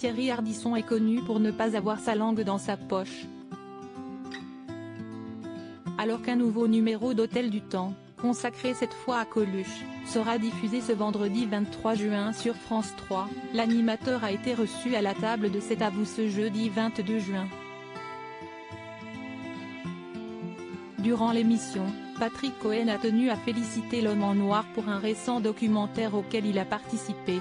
Thierry Ardisson est connu pour ne pas avoir sa langue dans sa poche. Alors qu'un nouveau numéro d'Hôtel du Temps, consacré cette fois à Coluche, sera diffusé ce vendredi 23 juin sur France 3, l'animateur a été reçu à la table de C'est à vous ce jeudi 22 juin. Durant l'émission, Patrick Cohen a tenu à féliciter l'homme en noir pour un récent documentaire auquel il a participé.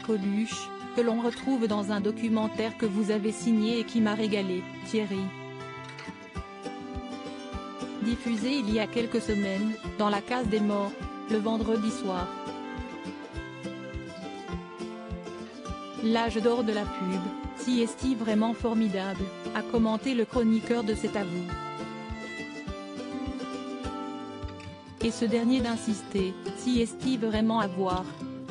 Coluche, que l'on retrouve dans un documentaire que vous avez signé et qui m'a régalé, Thierry. Diffusé il y a quelques semaines, dans la case des morts, le vendredi soir. L'âge d'or de la pub, si est-il vraiment formidable, a commenté le chroniqueur de C'est à vous. Et ce dernier d'insister, si est-il vraiment à voir.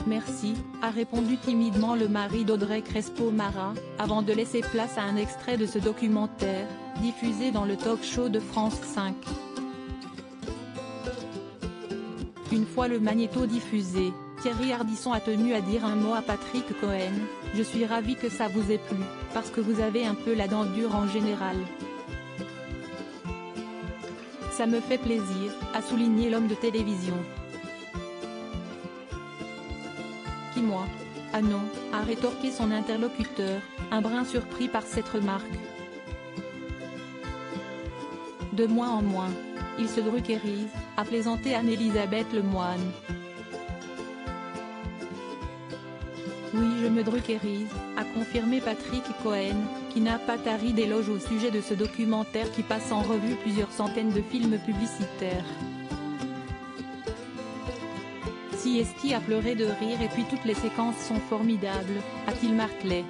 Merci, a répondu timidement le mari d'Audrey Crespo-Mara, avant de laisser place à un extrait de ce documentaire, diffusé dans le talk-show de France 5. Une fois le magnéto diffusé, Thierry Ardisson a tenu à dire un mot à Patrick Cohen: « Je suis ravi que ça vous ait plu, parce que vous avez un peu la dent dure en général. Ça me fait plaisir », a souligné l'homme de télévision. Qui moi? Ah non, a rétorqué son interlocuteur, un brin surpris par cette remarque. De moins en moins, il se druckérise, a plaisanté Anne-Elisabeth Lemoine. Oui, je me druckérise, a confirmé Patrick Cohen, qui n'a pas tari d'éloges au sujet de ce documentaire qui passe en revue plusieurs centaines de films publicitaires. Si est-il a pleuré de rire et puis toutes les séquences sont formidables, a-t-il martelé.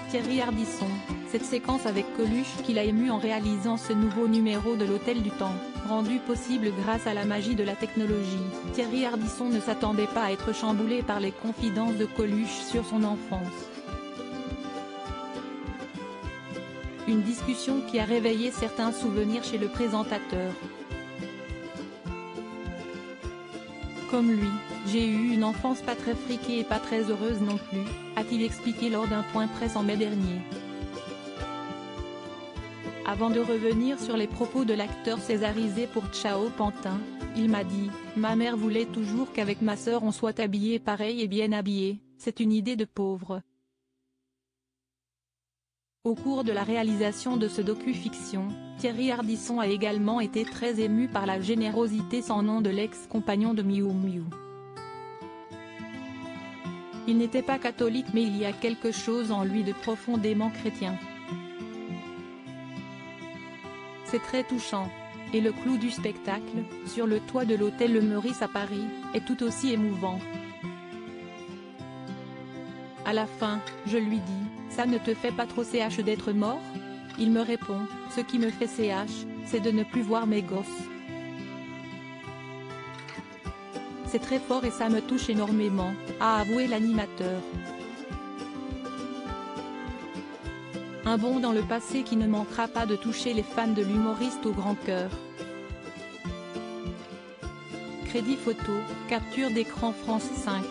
Thierry Ardisson, cette séquence avec Coluche qui l'a ému en réalisant ce nouveau numéro de l'Hôtel du Temps, rendu possible grâce à la magie de la technologie. Thierry Ardisson ne s'attendait pas à être chamboulé par les confidences de Coluche sur son enfance. Une discussion qui a réveillé certains souvenirs chez le présentateur. Comme lui, j'ai eu une enfance pas très friquée et pas très heureuse non plus, a-t-il expliqué lors d'un point presse en mai dernier. Avant de revenir sur les propos de l'acteur césarisé pour Ciao Pantin, il m'a dit « Ma mère voulait toujours qu'avec ma sœur on soit habillés pareil et bien habillés, c'est une idée de pauvre ». Au cours de la réalisation de ce docu-fiction, Thierry Ardisson a également été très ému par la générosité sans nom de l'ex-compagnon de Miou Miou. Il n'était pas catholique mais il y a quelque chose en lui de profondément chrétien. C'est très touchant. Et le clou du spectacle, sur le toit de l'hôtel Le Meurice à Paris, est tout aussi émouvant. À la fin, je lui dis, ça ne te fait pas trop CH d'être mort? Il me répond, ce qui me fait CH, c'est de ne plus voir mes gosses. C'est très fort et ça me touche énormément, a avoué l'animateur. Un bond dans le passé qui ne manquera pas de toucher les fans de l'humoriste au grand cœur. Crédit photo, capture d'écran France 5.